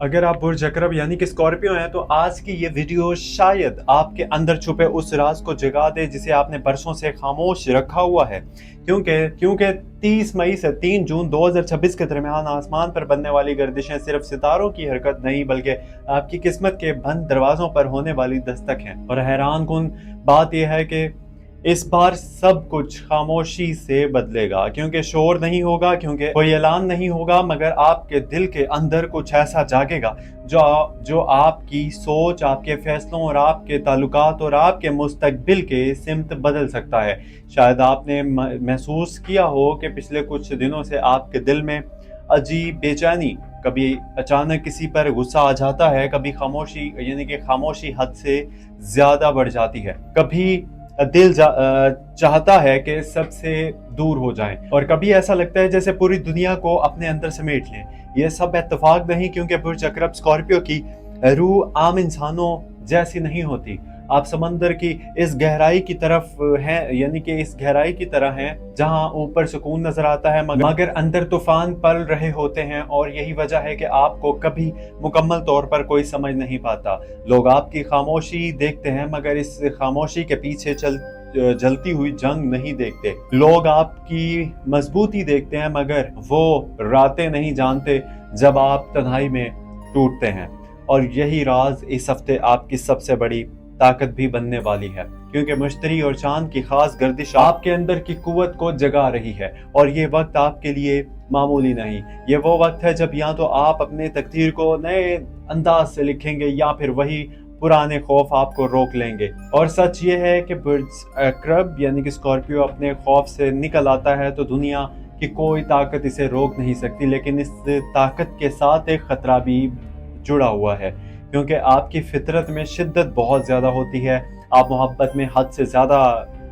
अगर आप बुर्ज अकरब यानी कि स्कॉर्पियो हैं तो आज की ये वीडियो शायद आपके अंदर छुपे उस राज को जगा दे जिसे आपने बरसों से खामोश रखा हुआ है। क्योंकि 30 मई से 3 जून 2026 के दरमियान आसमान पर बनने वाली गर्दिशें सिर्फ सितारों की हरकत नहीं बल्कि आपकी किस्मत के बंद दरवाजों पर होने वाली दस्तक हैं। और हैरान कुन बात यह है कि इस बार सब कुछ खामोशी से बदलेगा, क्योंकि शोर नहीं होगा, क्योंकि कोई ऐलान नहीं होगा, मगर आपके दिल के अंदर कुछ ऐसा जागेगा जो आपकी सोच, आपके फैसलों और आपके ताल्लुकात और आपके मुस्तकबिल के सिमत बदल सकता है। शायद आपने महसूस किया हो कि पिछले कुछ दिनों से आपके दिल में अजीब बेचैनी, कभी अचानक किसी पर गुस्सा आ जाता है, कभी खामोशी यानी कि खामोशी हद से ज्यादा बढ़ जाती है, कभी दिल चाहता है कि सबसे दूर हो जाएं, और कभी ऐसा लगता है जैसे पूरी दुनिया को अपने अंदर समेट लें। ये सब इत्तेफाक नहीं, क्योंकि बुर्ज अकरब स्कॉर्पियो की रूह आम इंसानों जैसी नहीं होती। आप समंदर की इस गहराई की तरफ हैं, यानी कि इस गहराई की तरह हैं जहां ऊपर सुकून नजर आता है मगर अंदर तूफान पल रहे होते हैं। और यही वजह है कि आपको कभी मुकम्मल तौर पर कोई समझ नहीं पाता। लोग आपकी खामोशी देखते हैं मगर इस खामोशी के पीछे जलती हुई जंग नहीं देखते। लोग आपकी मजबूती देखते हैं मगर वो रातें नहीं जानते जब आप तन्हाई में टूटते हैं। और यही राज इस हफ्ते आपकी सबसे बड़ी ताकत भी बनने वाली है, क्योंकि मुश्तरी और चांद की खास गर्दिश आपके अंदर की कुव्वत को जगा रही है। और ये वक्त आपके लिए मामूली नहीं, ये वो वक्त है जब या तो आप अपने तकदीर को नए अंदाज से लिखेंगे या फिर वही पुराने खौफ आपको रोक लेंगे। और सच ये है कि बुर्ज अकरब यानी कि स्कॉर्पियो अपने खौफ से निकल आता है तो दुनिया की कोई ताकत इसे रोक नहीं सकती। लेकिन इस ताकत के साथ एक खतरा भी जुड़ा हुआ है, क्योंकि आपकी फितरत में शिद्दत बहुत ज़्यादा होती है। आप मोहब्बत में हद से ज़्यादा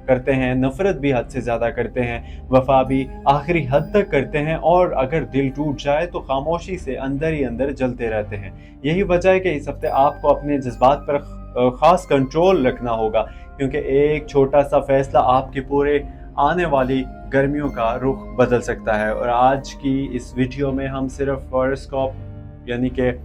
करते हैं, नफ़रत भी हद से ज़्यादा करते हैं, वफा भी आखिरी हद तक करते हैं, और अगर दिल टूट जाए तो खामोशी से अंदर ही अंदर जलते रहते हैं। यही वजह है कि इस हफ्ते आपको अपने जज्बात पर ख़ास कंट्रोल रखना होगा, क्योंकि एक छोटा सा फैसला आपके पूरे आने वाली गर्मियों का रुख बदल सकता है। और आज की इस वीडियो में हम सिर्फ हॉरोस्कोप यानी कि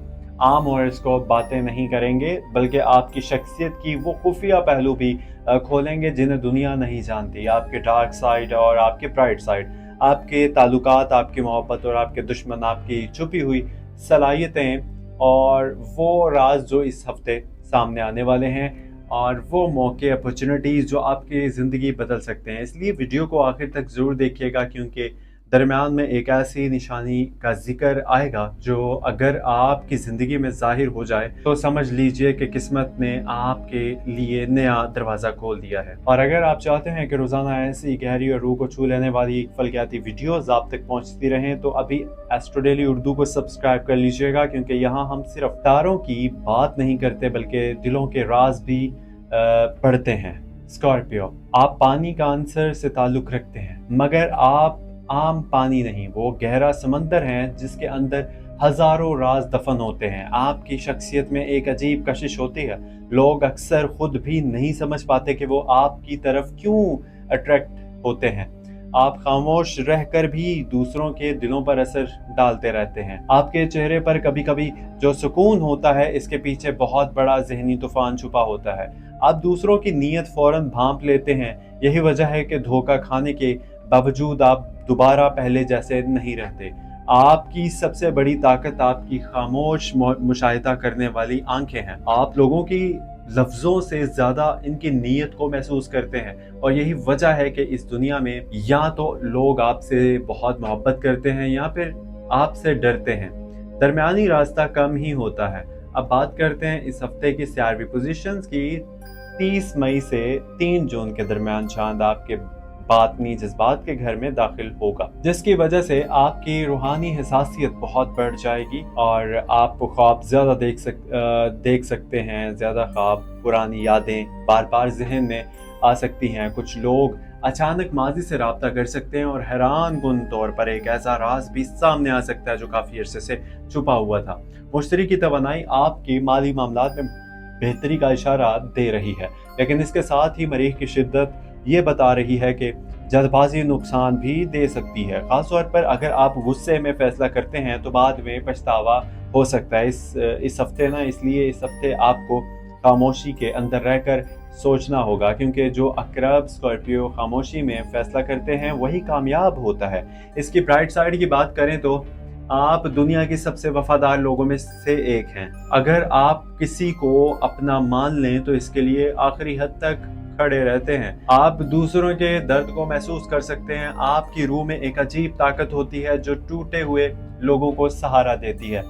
आम हॉरोस्कोप बातें नहीं करेंगे, बल्कि आपकी शख्सियत की वो खुफिया पहलू भी खोलेंगे जिन्हें दुनिया नहीं जानती। आपके डार्क साइड और आपके ब्राइट साइड, आपके ताल्लुकात, आपकी मोहब्बत और आपके दुश्मन, आपकी छुपी हुई सलाहियतें और वो राज जो इस हफ्ते सामने आने वाले हैं, और वो मौके, अपॉर्चुनिटीज़ जो आपकी ज़िंदगी बदल सकते हैं। इसलिए वीडियो को आखिर तक ज़रूर देखिएगा, क्योंकि दरमियान में एक ऐसी निशानी का जिक्र आएगा जो अगर आपकी ज़िंदगी में ज़ाहिर हो जाए तो समझ लीजिए कि किस्मत ने आपके लिए नया दरवाज़ा खोल दिया है। और अगर आप चाहते हैं कि रोज़ाना ऐसी गहरी और रूह को छू लेने वाली फलकियाती वीडियोज़ आप तक पहुंचती रहें तो अभी एस्ट्रो डेली उर्दू को सब्सक्राइब कर लीजिएगा, क्योंकि यहाँ हम सिर्फ तारों की बात नहीं करते बल्कि दिलों के राज भी पढ़ते हैं। स्कॉर्पियो, आप पानी का आंसर से ताल्लुक़ रखते हैं, मगर आप आम पानी नहीं, वो गहरा समंदर है जिसके अंदर हजारों राज दफन होते हैं। आपकी शख्सियत में एक अजीब कशिश होती है। लोग अक्सर खुद भी नहीं समझ पाते कि वो आपकी तरफ क्यों अट्रैक्ट होते हैं। आप खामोश रहकर भी दूसरों के दिलों पर असर डालते रहते हैं। आपके चेहरे पर कभी कभी जो सुकून होता है, इसके पीछे बहुत बड़ा जहनी तूफान छुपा होता है। आप दूसरों की नीयत फौरन भांप लेते हैं। यही वजह है कि धोखा खाने के बावजूद आप दोबारा पहले जैसे नहीं रहते। आपकी सबसे बड़ी ताकत आपकी खामोश मुशाहिदा करने वाली आंखें हैं। आप लोगों की लफ्ज़ों से ज़्यादा इनकी नीयत को महसूस करते हैं, और यही वजह है कि इस दुनिया में या तो लोग आपसे बहुत मोहब्बत करते हैं या फिर आपसे डरते हैं। दरमियानी रास्ता कम ही होता है। अब बात करते हैं इस हफ्ते की सियारवी पोजीशंस की। 30 मई से 3 जून के दरमियान चांद आपके बातनी जज्बात के घर में दाखिल होगा, जिसकी वजह से आपकी रूहानी हसासियत बहुत बढ़ जाएगी और आप ख्वाब ज़्यादा देख सकते हैं। ज़्यादा ख्वाब, पुरानी यादें बार बार जहन में आ सकती हैं। कुछ लोग अचानक माजी से रब्ता कर सकते हैं और हैरान कुन तौर पर एक ऐसा राज भी सामने आ सकता है जो काफ़ी अरसे से छुपा हुआ था। मुश्तरी की तवानाई आपकी माली मामलात में बेहतरी का इशारा दे रही है, लेकिन इसके साथ ही मरीख की शिद्दत ये बता रही है कि जल्दबाजी नुकसान भी दे सकती है। खास तौर पर अगर आप गुस्से में फैसला करते हैं तो बाद में पछतावा हो सकता है इस हफ्ते ना, इसलिए इस हफ्ते आपको खामोशी के अंदर रहकर सोचना होगा, क्योंकि जो अकरब स्कॉर्पियो खामोशी में फैसला करते हैं वही कामयाब होता है। इसकी ब्राइट साइड की बात करें तो आप दुनिया की सबसे वफादार लोगों में से एक हैं। अगर आप किसी को अपना मान लें तो इसके लिए आखिरी हद तक खड़े रहते हैं। आप दूसरों के दर्द को महसूस कर सकते हैं। आपकी रूह में एक अजीब ताकत होती है जो टूटे हुए लोगों को सहारा देती है।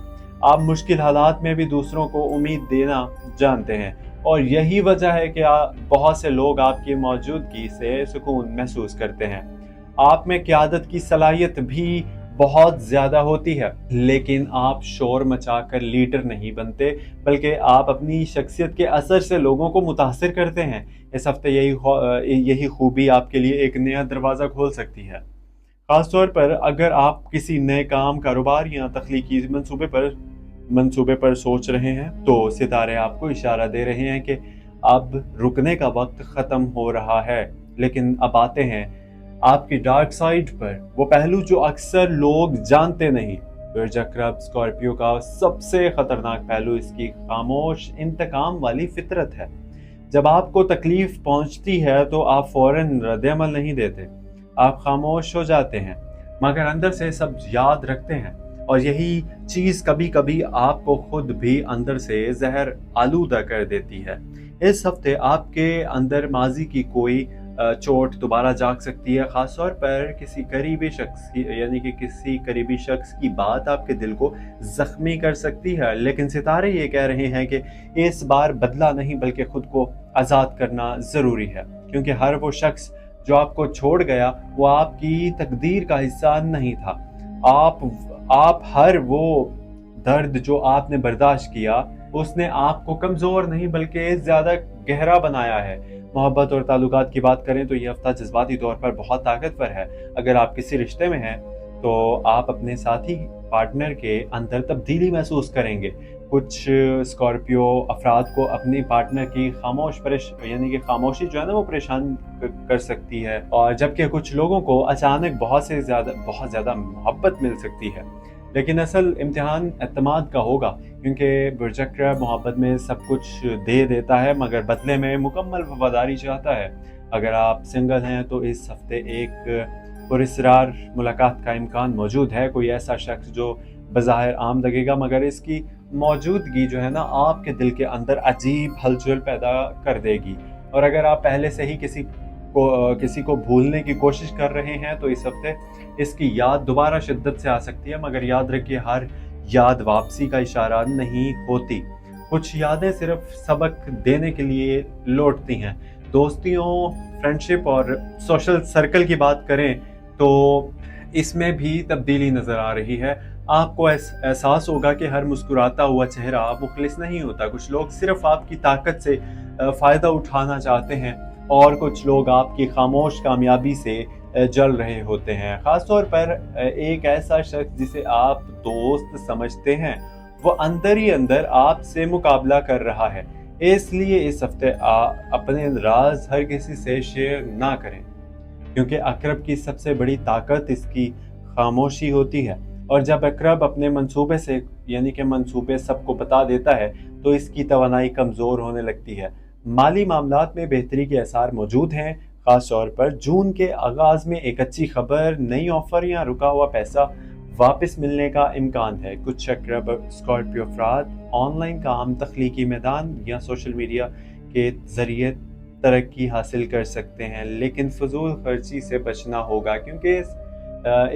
आप मुश्किल हालात में भी दूसरों को उम्मीद देना जानते हैं, और यही वजह है कि बहुत से लोग आपकी मौजूदगी से सुकून महसूस करते हैं। आप में क़यादत की सलाहियत भी बहुत ज़्यादा होती है, लेकिन आप शोर मचाकर लीडर नहीं बनते, बल्कि आप अपनी शख्सियत के असर से लोगों को मुतासिर करते हैं। इस हफ्ते यही खूबी आपके लिए एक नया दरवाज़ा खोल सकती है। ख़ास तौर पर अगर आप किसी नए काम, कारोबार या तख्लीकी मंसूबे पर सोच रहे हैं, तो सितारे आपको इशारा दे रहे हैं कि अब रुकने का वक्त ख़त्म हो रहा है। लेकिन अब आते हैं आपकी डार्क साइड पर, वो पहलू जो अक्सर लोग जानते नहीं। बिरज अकरब स्कॉर्पियो का सबसे खतरनाक पहलू इसकी खामोश इंतकाम वाली फितरत है। जब आपको तकलीफ पहुंचती है तो आप फौरन रद्द-ए-अमल नहीं देते, आप खामोश हो जाते हैं, मगर अंदर से सब याद रखते हैं। और यही चीज़ कभी कभी आपको खुद भी अंदर से जहर आलूदा कर देती है। इस हफ्ते आपके अंदर माजी की कोई चोट दोबारा जाग सकती है। ख़ास तौर पर किसी करीबी शख्स की बात आपके दिल को ज़ख्मी कर सकती है। लेकिन सितारे ये कह रहे हैं कि इस बार बदला नहीं, बल्कि खुद को आज़ाद करना ज़रूरी है, क्योंकि हर वो शख्स जो आपको छोड़ गया वो आपकी तकदीर का हिस्सा नहीं था। आप हर वो दर्द जो आपने बर्दाश्त किया, उसने आपको कमज़ोर नहीं बल्कि ज़्यादा गहरा बनाया है। मोहब्बत और ताल्लुकात की बात करें तो ये हफ्ता जज्बाती तौर पर बहुत ताकतवर है। अगर आप किसी रिश्ते में हैं तो आप अपने साथी पार्टनर के अंदर तब्दीली महसूस करेंगे। कुछ स्कॉर्पियो अफराद को अपनी पार्टनर की खामोशी जो है ना, वो परेशान कर सकती है, और जबकि कुछ लोगों को अचानक बहुत ज़्यादा मोहब्बत मिल सकती है। लेकिन असल इम्तिहान एतमाद का होगा, क्योंकि बिरज अकरब मोहब्बत में सब कुछ दे देता है मगर बदले में मुकम्मल वफादारी चाहता है। अगर आप सिंगल हैं तो इस हफ्ते एक पुरस्रार मुलाकात का इम्कान मौजूद है। कोई ऐसा शख्स जो बज़ाहिर आम लगेगा, मगर इसकी मौजूदगी जो है ना, आपके दिल के अंदर अजीब हलचल पैदा कर देगी। और अगर आप पहले से ही किसी को भूलने की कोशिश कर रहे हैं तो इस हफ्ते इसकी याद दोबारा शिद्दत से आ सकती है। मगर याद रखिए, हर याद वापसी का इशारा नहीं होती। कुछ यादें सिर्फ सबक देने के लिए लौटती हैं। दोस्तियों, फ्रेंडशिप और सोशल सर्कल की बात करें तो इसमें भी तब्दीली नज़र आ रही है। आपको एहसास होगा कि हर मुस्कुराता हुआ चेहरा मुखलिस नहीं होता। कुछ लोग सिर्फ आपकी ताकत से फ़ायदा उठाना चाहते हैं, और कुछ लोग आपकी खामोश कामयाबी से जल रहे होते हैं। ख़ास तौर पर एक ऐसा शख्स जिसे आप दोस्त समझते हैं, वो अंदर ही अंदर आपसे मुकाबला कर रहा है। इसलिए इस हफ्ते अपने राज हर किसी से शेयर ना करें, क्योंकि अकरब की सबसे बड़ी ताकत इसकी खामोशी होती है। और जब अकरब अपने मंसूबे सबको बता देता है तो इसकी तवानाई कमज़ोर होने लगती है। माली मामलात में बेहतरी के आसार मौजूद हैं। ख़ास तौर पर जून के आगाज़ में एक अच्छी खबर, नई ऑफ़र या रुका हुआ पैसा वापस मिलने का इम्कान है। कुछ अकरब स्कॉर्पियो अफराद ऑनलाइन काम, तख्लीकी मैदान या सोशल मीडिया के ज़रिए तरक्की हासिल कर सकते हैं, लेकिन फजूल खर्ची से बचना होगा, क्योंकि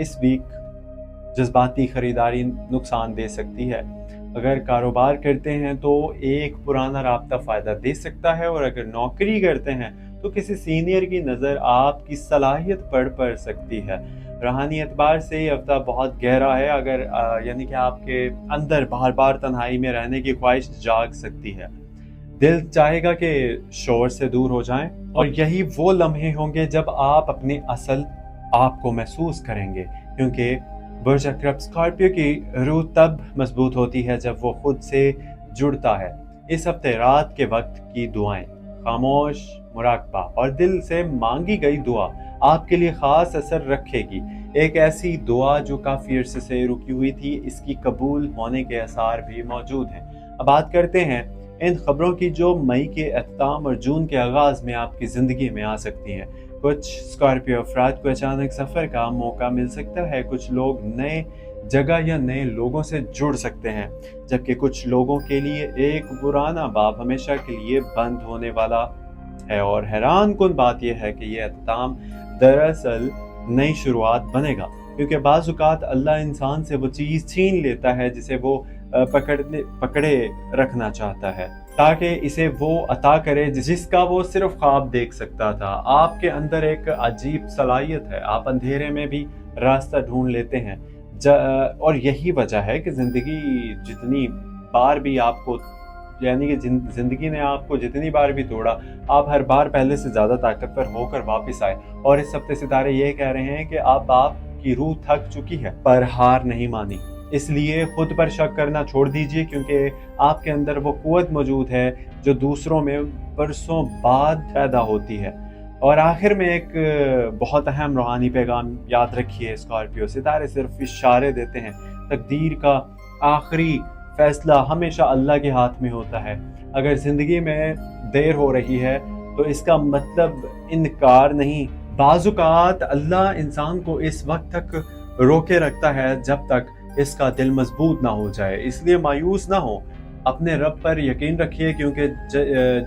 इस वीक जज्बाती ख़रीदारी नुकसान दे सकती है। अगर कारोबार करते हैं तो एक पुराना राब्ता फ़ायदा दे सकता है, और अगर नौकरी करते हैं तो किसी सीनियर की नज़र आपकी सलाहियत पर पड़ सकती है। रूहानी एतबार से ये हफ्ता बहुत गहरा है। अगर आपके अंदर बार बार तन्हाई में रहने की ख्वाहिश जाग सकती है। दिल चाहेगा कि शोर से दूर हो जाएं, और यही वो लम्हे होंगे जब आप अपने असल आप को महसूस करेंगे, क्योंकि बिरज अकरब स्कॉर्पियो की रूह तब मजबूत होती है जब वो खुद से जुड़ता है। इस हफ्ते रात के वक्त की दुआएं, खामोश मुराकबा और दिल से मांगी गई दुआ आपके लिए खास असर रखेगी। ایک ایسی دعا جو کافی عرصے سے رکی ہوئی تھی، اس کی قبول ہونے کے آثار بھی موجود ہیں۔ اب بات کرتے ہیں ان خبروں کی جو مئی کے اختتام اور جون کے آغاز میں آپ کی زندگی میں آ سکتی ہیں۔ کچھ اسکارپیو افراد کو اچانک سفر کا موقع مل سکتا ہے، کچھ لوگ نئے جگہ یا نئے لوگوں سے جڑ سکتے ہیں، جبکہ کچھ لوگوں کے لیے ایک پرانا باب ہمیشہ کے لیے بند ہونے والا ہے۔ اور حیران کن بات یہ ہے کہ یہ اختتام دراصل نئی شروعات بنے گا، کیونکہ بعض اوقات اللہ انسان سے وہ چیز چھین لیتا ہے جسے وہ پکڑے رکھنا چاہتا ہے، تاکہ اسے وہ عطا کرے جس کا وہ صرف خواب دیکھ سکتا تھا۔ آپ کے اندر ایک عجیب صلاحیت ہے، آپ اندھیرے میں بھی راستہ ڈھونڈ لیتے ہیں، اور یہی وجہ ہے کہ زندگی جتنی بار بھی آپ کو یعنی کہ زندگی نے آپ کو جتنی بار بھی توڑا، آپ ہر بار پہلے سے زیادہ طاقتور ہو کر واپس آئے۔ اور اس ہفتے ستارے یہ کہہ رہے ہیں کہ آپ کی روح تھک چکی ہے پر ہار نہیں مانی، اس لیے خود پر شک کرنا چھوڑ دیجئے، کیونکہ آپ کے اندر وہ قوت موجود ہے جو دوسروں میں برسوں بعد پیدا ہوتی ہے۔ اور آخر میں ایک بہت اہم روحانی پیغام یاد رکھیے اسکارپیو، ستارے صرف اشارے دیتے ہیں، تقدیر کا آخری فیصلہ ہمیشہ اللہ کے ہاتھ میں ہوتا ہے۔ اگر زندگی میں دیر ہو رہی ہے تو اس کا مطلب انکار نہیں، بعض اوقات اللہ انسان کو اس وقت تک روکے رکھتا ہے جب تک اس کا دل مضبوط نہ ہو جائے، اس لیے مایوس نہ ہو، اپنے رب پر یقین رکھیے، کیونکہ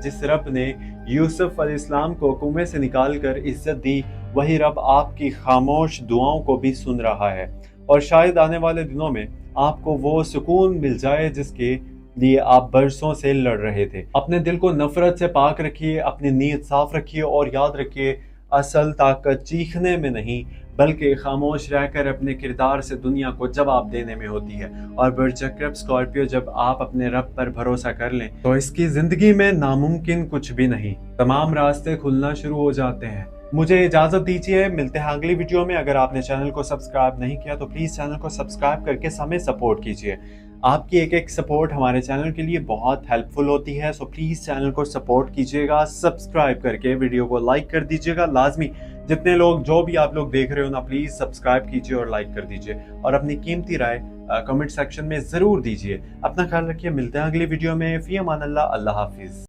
جس رب نے یوسف علیہ السلام کو کنویں سے نکال کر عزت دی، وہی رب آپ کی خاموش دعاؤں کو بھی سن رہا ہے، اور شاید آنے والے دنوں میں آپ کو وہ سکون مل جائے جس کے لیے آپ برسوں سے لڑ رہے تھے۔ اپنے دل کو نفرت سے پاک رکھیے، اپنی نیت صاف رکھیے، اور یاد رکھیے اصل طاقت چیخنے میں نہیں بلکہ خاموش رہ کر اپنے کردار سے دنیا کو جواب دینے میں ہوتی ہے۔ اور برجکرب اسکارپیو، جب آپ اپنے رب پر بھروسہ کر لیں تو اس کی زندگی میں ناممکن کچھ بھی نہیں، تمام راستے کھلنا شروع ہو جاتے ہیں۔ مجھے اجازت دیجیے، ملتے ہیں اگلی ویڈیو میں۔ اگر آپ نے چینل کو سبسکرائب نہیں کیا تو پلیز چینل کو سبسکرائب کر کے ہمیں سپورٹ کیجیے۔ آپ کی ایک سپورٹ ہمارے چینل کے لیے بہت ہیلپ فل ہوتی ہے، سو پلیز چینل کو سپورٹ کیجیے گا، سبسکرائب کر کے ویڈیو کو لائک کر دیجیے گا لازمی۔ جتنے لوگ جو بھی آپ لوگ دیکھ رہے ہو نا، پلیز سبسکرائب کیجیے اور لائک کر دیجیے، اور اپنی قیمتی رائے کمنٹ سیکشن میں ضرور دیجیے۔ اپنا خیال رکھیے، ملتے ہیں اگلی ویڈیو میں۔ فی امان اللہ، اللہ حافظ۔